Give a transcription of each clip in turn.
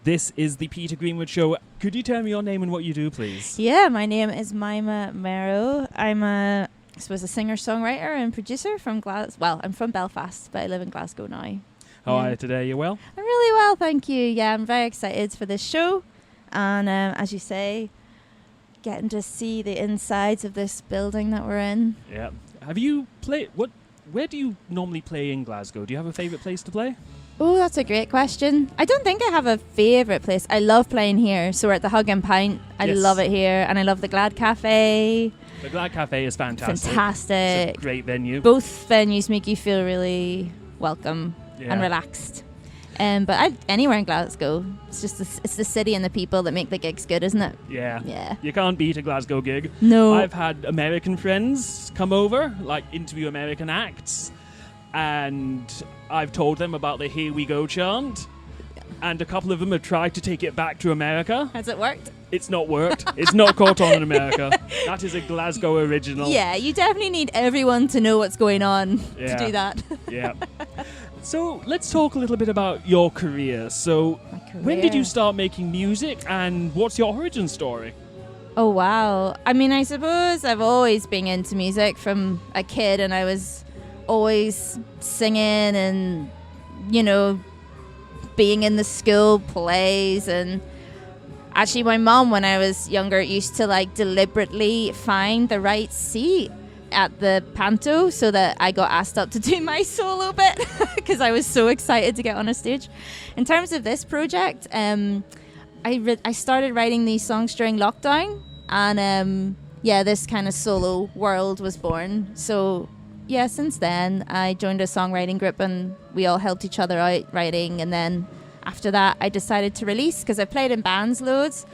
This is the Peter Greenwood Show. Could you tell me your name and what you do, please? Yeah, my name is Mima Merrow. I'm a singer-songwriter and producer from I'm from Belfast, but I live in Glasgow now. How are you today? You well? I'm really well, thank you. Yeah, I'm very excited for this show. And as you say, getting to see the insides of this building that we're in. Yeah. Have you played... Where do you normally play in Glasgow? Do you have a favourite place to play? Oh, that's a great question. I don't think I have a favourite place. I love playing here. So we're at the Hig Pint. I love it here. And I love the Glad Cafe. The Glad Cafe is fantastic. Fantastic. It's a great venue. Both venues make you feel really welcome and relaxed. But anywhere in Glasgow, it's just it's the city and the people that make the gigs good, isn't it? Yeah. Yeah. You can't beat a Glasgow gig. No. I've had American friends come over, like interview American acts, and I've told them about the Here We Go chant, and a couple of them have tried to take it back to America. Has it worked? It's not worked. It's not caught on in America. That is a Glasgow original. Yeah, you definitely need everyone to know what's going on to do that. Yeah. So let's talk a little bit about your career. So when did you start making music, and what's your origin story? Oh, wow. I mean, I suppose I've always been into music from a kid, and I was always singing and, being in the school plays. And actually my mom, when I was younger, used to deliberately find the right seat at the panto so that I got asked up to do my solo bit because I was so excited to get on a stage. In terms of this project, I started writing these songs during lockdown, and this kind of solo world was born. So yeah, since then I joined a songwriting group and we all helped each other out writing, and then after that I decided to release, because I've played in bands loads,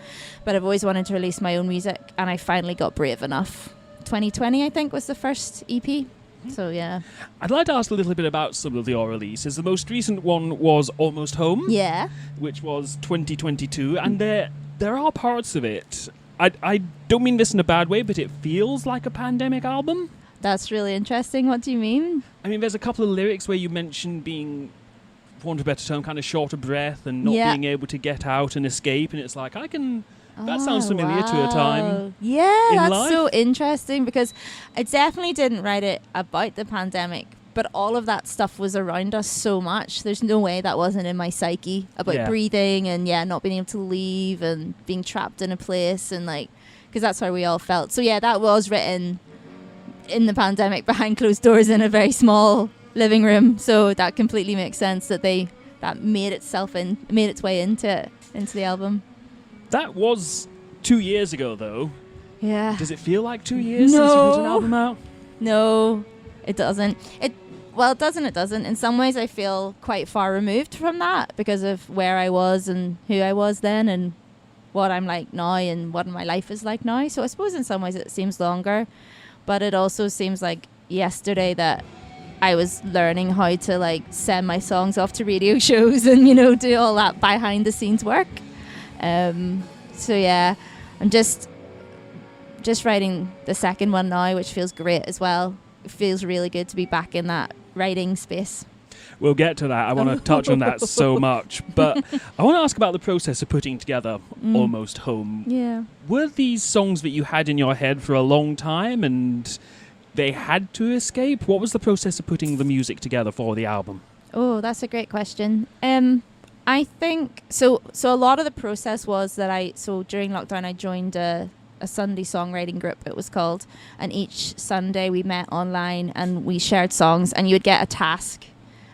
but I've always wanted to release my own music, and I finally got brave enough. 2020, I think, was the first EP. So, yeah. I'd like to ask a little bit about some of your releases. The most recent one was Almost Home. Yeah. Which was 2022. And there are parts of it. I don't mean this in a bad way, but it feels like a pandemic album. That's really interesting. What do you mean? I mean, there's a couple of lyrics where you mention being, for want of a better term, kind of short of breath and not being able to get out and escape. And it's like, that sounds familiar to a time. Yeah, that's life. So interesting, because I definitely didn't write it about the pandemic, but all of that stuff was around us so much. There's no way that wasn't in my psyche about breathing and not being able to leave and being trapped in a place, and because that's how we all felt. So yeah, that was written in the pandemic behind closed doors in a very small living room. So that completely makes sense that that made its way into the album. That was 2 years ago, though. Yeah. Does it feel like 2 years since you put an album out? No, it doesn't. It doesn't. In some ways, I feel quite far removed from that because of where I was and who I was then and what I'm like now and what my life is like now. So I suppose in some ways it seems longer, but it also seems like yesterday that I was learning how to send my songs off to radio shows and, do all that behind the scenes work. So yeah, I'm just writing the second one now, which feels great as well. It feels really good to be back in that writing space. We'll get to that. I want to touch on that so much, but I want to ask about the process of putting together Almost Home. Yeah. Were these songs that you had in your head for a long time and they had to escape? What was the process of putting the music together for the album? Oh, that's a great question. I think so a lot of the process was that during lockdown I joined a Sunday songwriting group, it was called, and each Sunday we met online and we shared songs, and you would get a task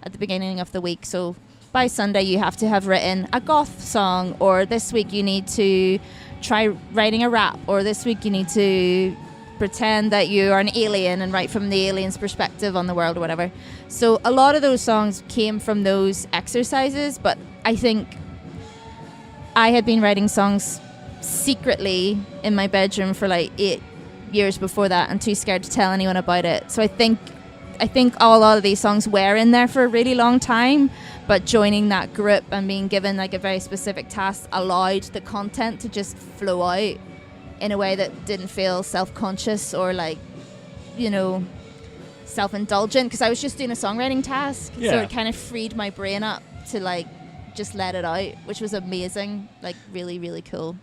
at the beginning of the week. So by Sunday you have to have written a goth song, or this week you need to try writing a rap, or this week you need to pretend that you are an alien and write from the alien's perspective on the world or whatever. So a lot of those songs came from those exercises, but I think I had been writing songs secretly in my bedroom for 8 years before that and too scared to tell anyone about it. So I think a lot of these songs were in there for a really long time, but joining that group and being given a very specific task allowed the content to just flow out in a way that didn't feel self-conscious or self-indulgent, because I was just doing a songwriting task. So it kind of freed my brain up to just let it out, which was amazing. Like really, really cool.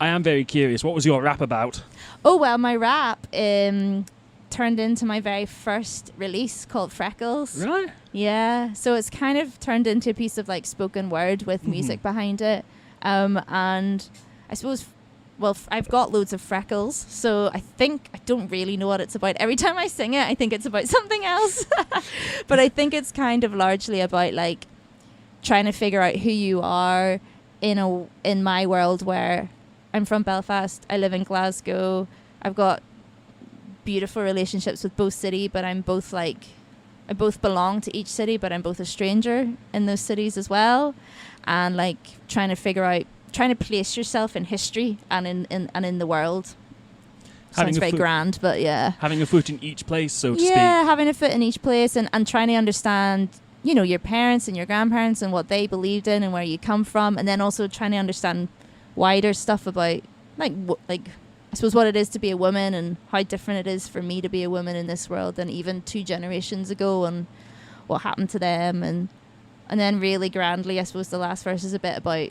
I am very curious. What was your rap about? Oh, well, my rap turned into my very first release called Freckles. Right. Yeah. So it's kind of turned into a piece of like spoken word with music behind it. And I suppose, well, I've got loads of freckles. So I don't really know what it's about. Every time I sing it, I think it's about something else. But I think it's kind of largely about like trying to figure out who you are in my world where I'm from Belfast. I live in Glasgow. I've got beautiful relationships with both cities, but I both belong to each city, but I'm both a stranger in those cities as well. And like trying to place yourself in history and in the world. Sounds very grand, but yeah. Having a foot in each place, so to speak. Yeah, having a foot in each place and trying to understand, you know, your parents and your grandparents and what they believed in and where you come from, and then also trying to understand wider stuff about like I suppose what it is to be a woman and how different it is for me to be a woman in this world than even 2 generations ago, and what happened to them, and then really grandly I suppose the last verse is a bit about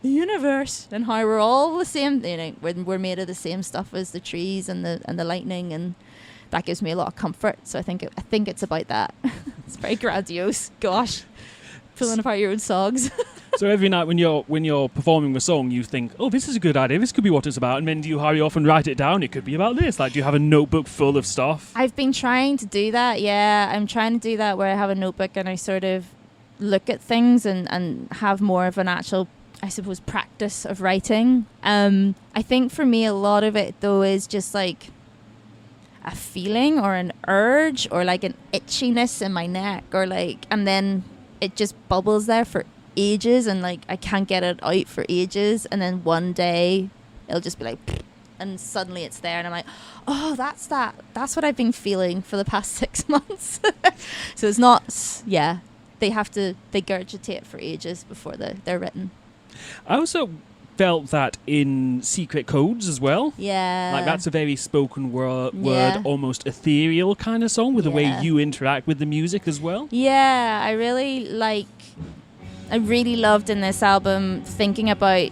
the universe and how we're all the same, you know, we're made of the same stuff as the trees and the lightning, and that gives me a lot of comfort. So I think it's about that. It's very grandiose. Gosh, pulling apart your own songs. So every night when you're performing a song, you think, oh, this is a good idea, this could be what it's about, and then do you hurry off and write it down? It could be about this. Like, do you have a notebook full of stuff? I've been trying to do that, yeah. I'm trying to do that where I have a notebook and I sort of look at things and have more of an actual, I suppose, practice of writing. I think for me a lot of it though is just like a feeling or an urge or like an itchiness in my neck, or like, and then it just bubbles there for ages, and like I can't get it out for ages, and then one day it'll just be like, and suddenly it's there, and I'm like, oh, that's what I've been feeling for the past 6 months. So it's not, yeah, they gurgitate for ages before they're written. I also felt that in Secret Codes as well. Yeah. Like that's a very spoken word, Yeah. almost ethereal kind of song with the way you interact with the music as well. Yeah, I really loved in this album thinking about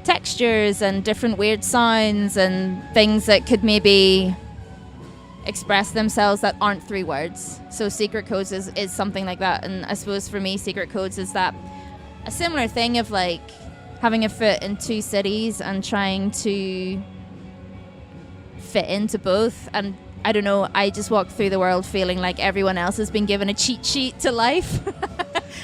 textures and different weird sounds and things that could maybe express themselves that aren't 3 words. So Secret Codes is something like that. And I suppose for me, Secret Codes is that a similar thing of like having a foot in 2 cities and trying to fit into both. And I don't know, I just walk through the world feeling like everyone else has been given a cheat sheet to life.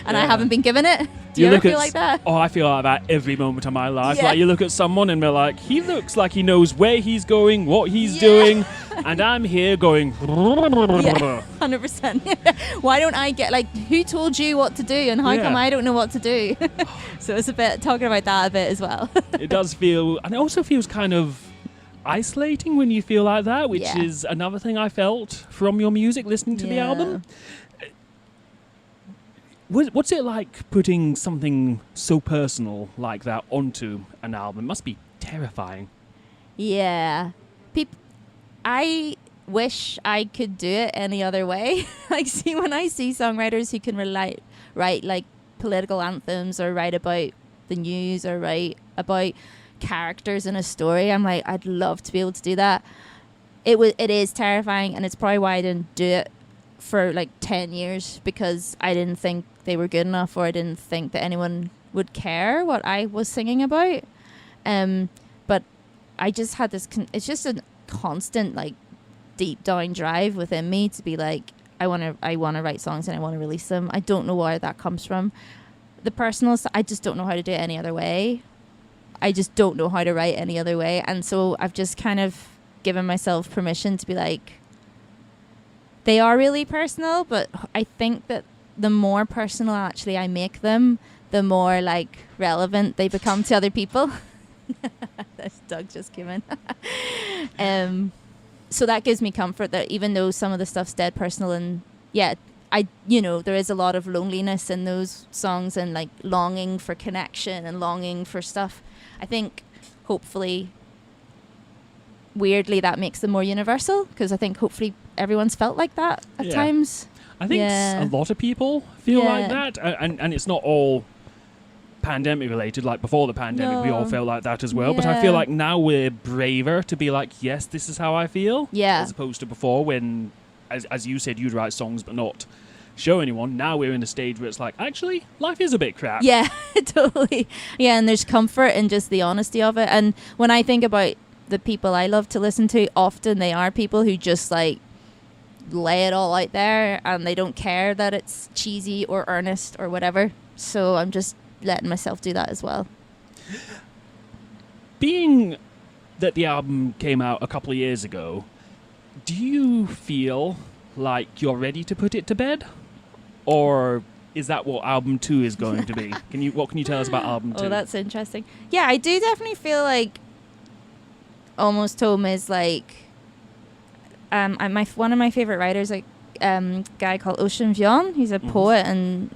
And I haven't been given it. Do you ever feel like that? Oh, I feel like that every moment of my life. Yeah. Like you look at someone and they're like, he looks like he knows where he's going, what he's doing, and I'm here going. 100%. Why don't I get, like, who told you what to do and how come I don't know what to do? So it's a bit talking about that a bit as well. It does feel, and it also feels kind of isolating when you feel like that, which is another thing I felt from your music listening to the album. What's it like putting something so personal like that onto an album? It must be terrifying. Yeah. I wish I could do it any other way. Like, see, when I see songwriters who can write like political anthems or write about the news or write about characters in a story, I'm like, I'd love to be able to do that. It is terrifying, and it's probably why I didn't do it for like 10 years, because I didn't think they were good enough, or I didn't think that anyone would care what I was singing about. But I just had this it's just a constant like deep down drive within me to be like, I want to write songs and I want to release them. I don't know where that comes from. The personal stuff, I just don't know how to do it any other way. I just don't know how to write any other way. And so I've just kind of given myself permission to be like, they are really personal, but I think that the more personal actually I make them, the more like relevant they become to other people. This Doug just came in. So that gives me comfort that even though some of the stuff's dead personal, and there is a lot of loneliness in those songs and like longing for connection and longing for stuff. I think hopefully, weirdly, that makes them more universal, because I think hopefully everyone's felt like that at times. I think a lot of people feel like that, and it's not all pandemic related. Like before the pandemic, we all No. felt like that as well. But I feel Yeah. like now we're braver to be like, yes, this is how I feel. Yeah. As opposed to before when, as you said, you'd write songs but not show anyone. Now we're in a stage where it's like, actually, life is a bit crap. Yeah, totally. Yeah, and there's comfort in just the honesty of it. And when I think about the people I love to listen to, often they are people who just like lay it all out there and they don't care that it's cheesy or earnest or whatever. So I'm just letting myself do that as well. Being that the album came out a couple of years ago, do you feel like you're ready to put it to bed? Or is that what album 2 is going to be? What can you tell us about album 2? Oh, that's interesting. Yeah, I do definitely feel like Almost Home is like one of my favorite writers, like guy called Ocean Vuong. He's a poet, and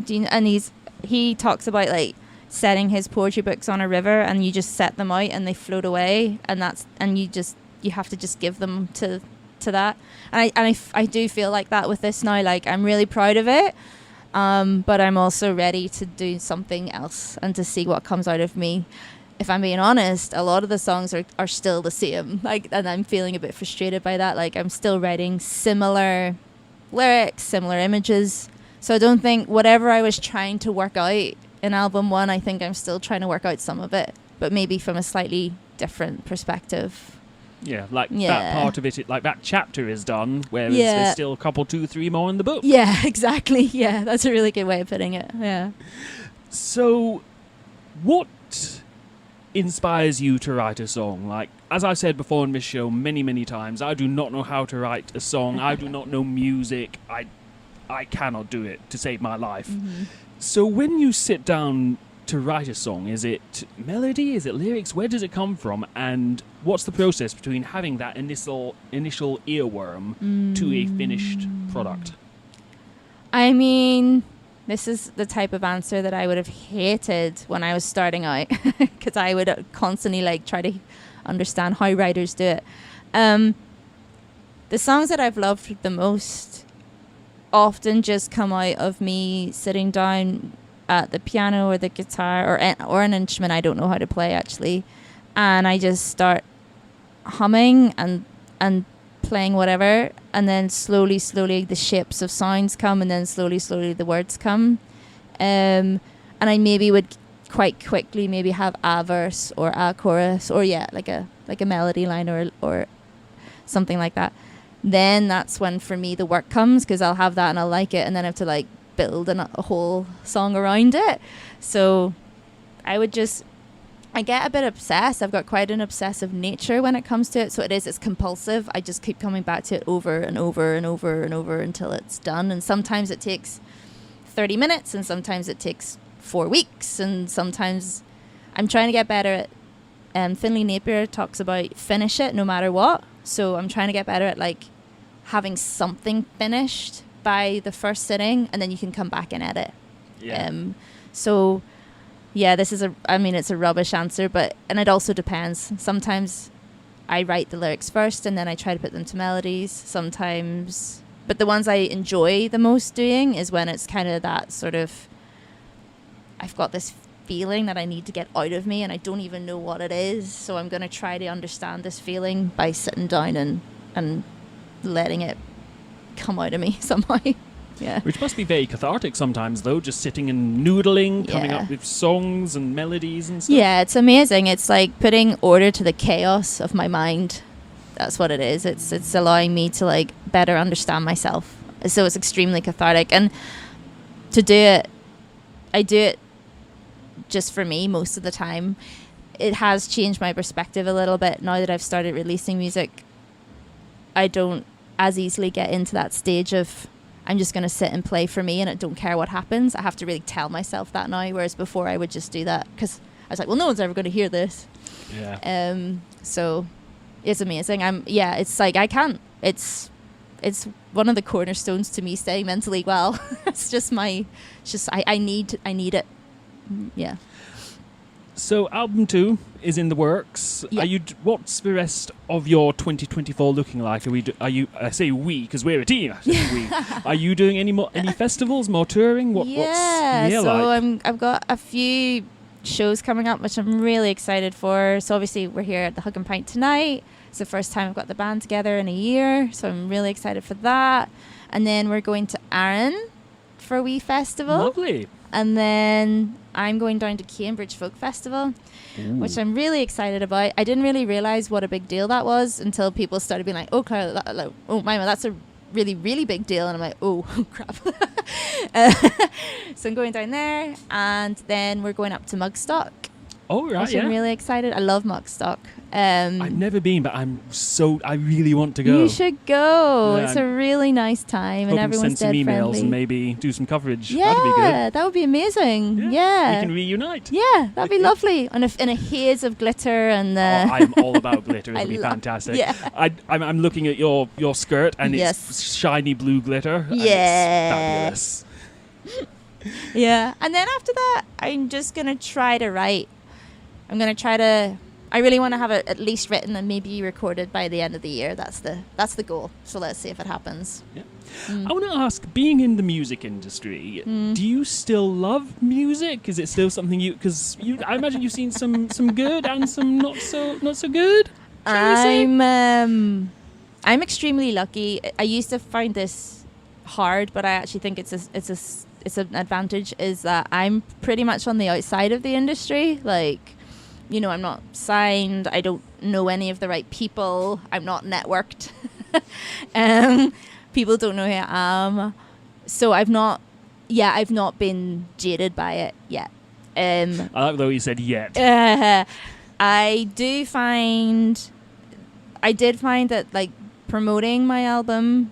he talks about like setting his poetry books on a river, and you just set them out and they float away, and you have to just give them to that. And I do feel like that with this now. Like I'm really proud of it, but I'm also ready to do something else and to see what comes out of me. If I'm being honest, a lot of the songs are still the same. Like, and I'm feeling a bit frustrated by that. Like I'm still writing similar lyrics, similar images. So I don't think whatever I was trying to work out in album 1, I think I'm still trying to work out some of it, but maybe from a slightly different perspective. Yeah, like that part of it, like that chapter is done, whereas Yeah. there's still a couple, 2, 3 more in the book. Yeah, exactly. Yeah, that's a really good way of putting it. Yeah. So, what inspires you to write a song? Like, as I've said before in this show many times, I do not know how to write a song. I do not know music. I cannot do it to save my life. Mm-hmm. So when you sit down to write a song, is it melody? Is it lyrics? Where does it come from? And what's the process between having that initial earworm to a finished product? I mean, this is the type of answer that I would have hated when I was starting out, because I would constantly like try to understand how writers do it. The songs that I've loved the most often just come out of me sitting down at the piano or the guitar or an instrument I don't know how to play actually, and I just start humming and playing whatever, and then slowly the shapes of sounds come, and then slowly the words come, and I maybe would quite quickly maybe have a verse or a chorus or like a melody line or something like that. Then that's when for me the work comes, because I'll have that and I'll like it, and then I have to like build a whole song around it. So I get a bit obsessed. I've got quite an obsessive nature when it comes to it. So it's compulsive. I just keep coming back to it over and over and over and over until it's done. And sometimes it takes 30 minutes and sometimes it takes 4 weeks. And sometimes I'm trying to get better at, Finlay Napier talks about finish it no matter what. So I'm trying to get better at like having something finished by the first sitting, and then you can come back and edit. Yeah. So yeah, it's a rubbish answer, and it also depends. Sometimes I write the lyrics first and then I try to put them to melodies. Sometimes, but the ones I enjoy the most doing is when it's kind of that sort of, I've got this feeling that I need to get out of me and I don't even know what it is. So I'm going to try to understand this feeling by sitting down and letting it come out of me somehow. Yeah. Which must be very cathartic sometimes, though, just sitting and noodling, coming up with songs and melodies and stuff. Yeah, it's amazing. It's like putting order to the chaos of my mind. That's what it is. It's allowing me to like better understand myself. So it's extremely cathartic. And to do it, I do it just for me most of the time. It has changed my perspective a little bit now that I've started releasing music. I don't as easily get into that stage of I'm just going to sit and play for me and I don't care what happens. I have to really tell myself that now, whereas before I would just do that because I was like, well, no one's ever going to hear this. Yeah. So it's amazing. It's like I can't. It's one of the cornerstones to me staying mentally well. I need it. Yeah. So album 2 is in the works. Yeah. What's the rest of your 2024 looking like? I say we because we're a team. Are you doing any festivals, more touring? What's the year so like? I've got a few shows coming up, which I'm really excited for. So obviously we're here at the Hig Pint tonight. It's the first time I've got the band together in a year, so I'm really excited for that. And then we're going to Arran for a wee festival. Lovely. And then I'm going down to Cambridge Folk Festival, which I'm really excited about. I didn't really realise what a big deal that was until people started being like, oh, Claire, Mima, that's a really, really big deal. And I'm like, oh, crap. So I'm going down there, and then we're going up to Mugstock. Oh, right, which I'm really excited. I love Mugstock. I've never been, but I really want to go. You should go. Yeah, it's a really nice time, and everyone's send some dead emails friendly. and maybe do some coverage. Yeah, that'd be good. that would be amazing. Yeah. We can reunite. Yeah, that'd be lovely. And in a haze of glitter and. I'm all about glitter. It'll be fantastic. Yeah. I'm looking at your skirt, and Yes. it's shiny blue glitter. And Yeah. it's fabulous. Yeah, and then after that, I'm just gonna try to write. I really want to have it at least written and maybe recorded by the end of the year. That's the goal. So let's see if it happens. Yeah. I want to ask, being in the music industry, do you still love music? Is it still something I imagine you've seen some good and some not so good. I'm extremely lucky. I used to find this hard, but I actually think it's an advantage, is that I'm pretty much on the outside of the industry. Like, you know, I'm not signed. I don't know any of the right people. I'm not networked. People don't know who I am. So I've not been jaded by it yet. I like the way you said yet. I did find that, like, promoting my album,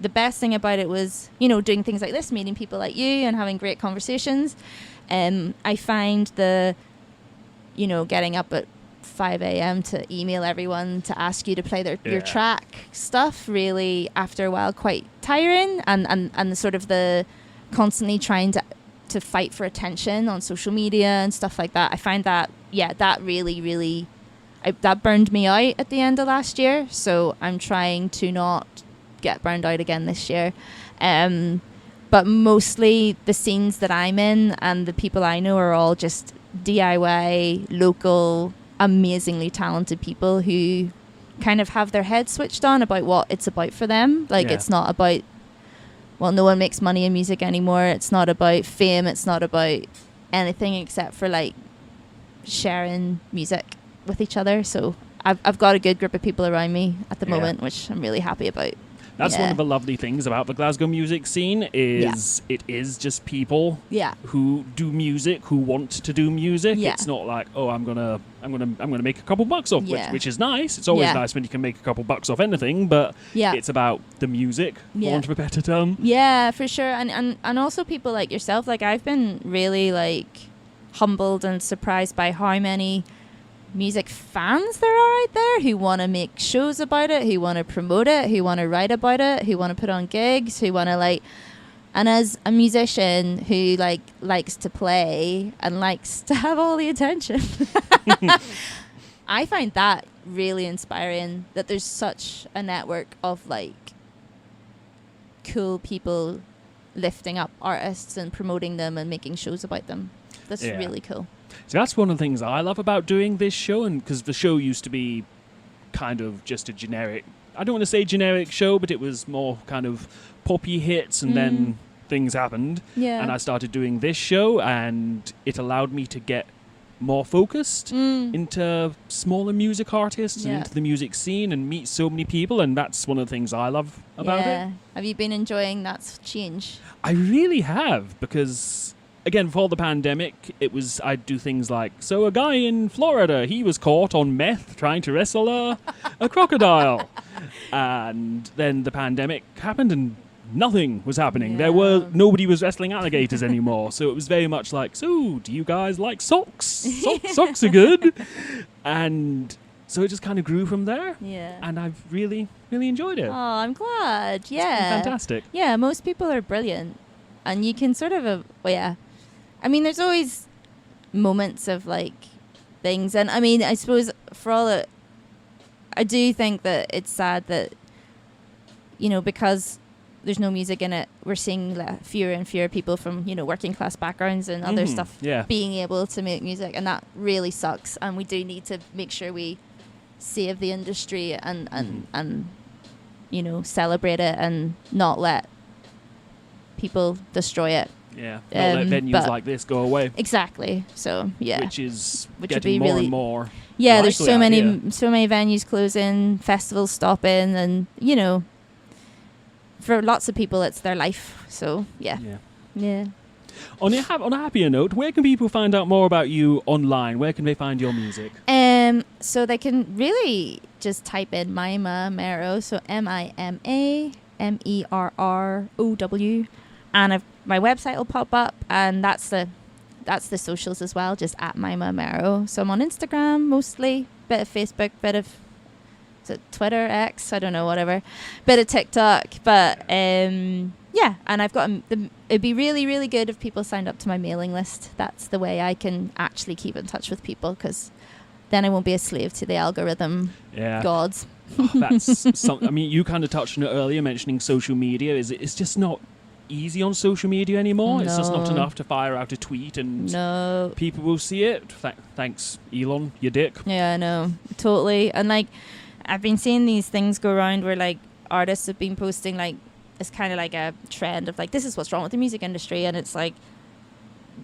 the best thing about it was, you know, doing things like this, meeting people like you and having great conversations. I find getting up at 5 a.m. to email everyone to ask you to play your track stuff, really, after a while, quite tiring, and sort of the constantly trying to fight for attention on social media and stuff like that. I find that, that really, that burned me out at the end of last year. So I'm trying to not get burned out again this year. But mostly the scenes that I'm in and the people I know are all just DIY, local, amazingly talented people who kind of have their heads switched on about what it's about for them. Like, it's not about, no one makes money in music anymore. It's not about fame. It's not about anything except for, like, sharing music with each other. So I've got a good group of people around me at the moment, which I'm really happy about. That's one of the lovely things about the Glasgow music scene is it is just people who do music, who want to do music. It's not like, oh, I'm gonna make a couple bucks off, which is nice. It's always nice when you can make a couple bucks off anything, but it's about the music, for want of a better term. Yeah, for sure. And also people like yourself. Like, I've been really, like, humbled and surprised by how many music fans there are out there who want to make shows about it, who want to promote it, who want to write about it, who want to put on gigs, who want to, like, and as a musician who, like, likes to play and likes to have all the attention, I find that really inspiring, that there's such a network of, like, cool people lifting up artists and promoting them and making shows about them. That's really cool. So that's one of the things I love about doing this show, and because the show used to be kind of just a generic, I don't want to say generic show, but it was more kind of poppy hits, and then things happened. And I started doing this show, and it allowed me to get more focused into smaller music artists and into the music scene and meet so many people, and that's one of the things I love about it. Have you been enjoying that change? I really have, because again, before the pandemic, I'd do things like, so a guy in Florida, he was caught on meth trying to wrestle a crocodile. And then the pandemic happened and nothing was happening. Nobody was wrestling alligators anymore. So it was very much like, so do you guys like socks? Socks are good. And so it just kind of grew from there. Yeah. And I've really, really enjoyed it. Oh, I'm glad. Yeah. It's been fantastic. Yeah, most people are brilliant. And you can sort of, I mean, there's always moments of, like, things. And, I mean, I suppose for all that, I do think that it's sad that, you know, because there's no music in it, we're seeing fewer and fewer people from, you know, working class backgrounds and other stuff being able to make music, and that really sucks. And we do need to make sure we save the industry and you know, celebrate it and not let people destroy it. Yeah, not let venues like this go away. Exactly. So yeah, which would getting be more really, and more. Yeah, there's so many venues closing, festivals stopping, and you know, for lots of people it's their life. So yeah. On a happier note, where can people find out more about you online? Where can they find your music? So they can really just type in Mima Merrow, so MIMA MERROW, and my website will pop up, and that's the socials as well, just at Mima Merrow. So I'm on Instagram mostly, bit of Facebook, bit of Twitter, X, I don't know, whatever, bit of TikTok, but yeah, and I've got it'd be really, really good if people signed up to my mailing list. That's the way I can actually keep in touch with people, because then I won't be a slave to the algorithm gods. That's I mean, you kind of touched on it earlier, mentioning social media. It's just not easy on social media anymore. No. It's just not enough to fire out a tweet and people will see it. Thanks, Elon, you dick. Yeah, I know, totally. And like, I've been seeing these things go around where like artists have been posting, like, it's kind of like a trend of like, this is what's wrong with the music industry, and it's like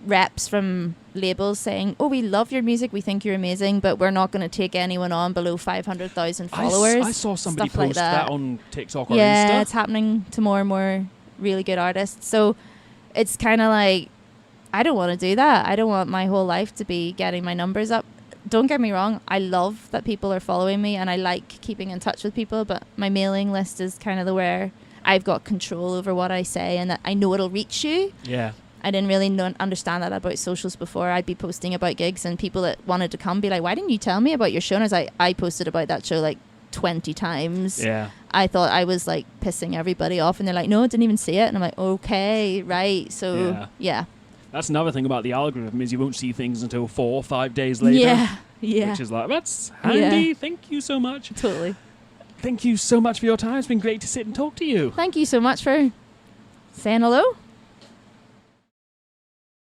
reps from labels saying, oh, we love your music, we think you're amazing, but we're not going to take anyone on below 500,000 followers. I saw somebody post that on TikTok or Insta. Yeah, it's happening to more and more really good artists. So it's kind of like, I don't want to do that. I don't want my whole life to be getting my numbers up. Don't get me wrong, I love that people are following me and I like keeping in touch with people, but my mailing list is kind of the where I've got control over what I say and that I know it'll reach you. Yeah. I didn't really understand that about socials before. I'd be posting about gigs and people that wanted to come be like, why didn't you tell me about your show? And I was like, I posted about that show like 20 times. Yeah. I thought I was like pissing everybody off, and they're like, no, I didn't even see it. And I'm like, okay, right. So yeah. That's another thing about the algorithm, is you won't see things until 4 or 5 days later. Yeah. Which is like, that's handy. Thank you so much. Totally. Thank you so much for your time. It's been great to sit and talk to you. Thank you so much for saying hello.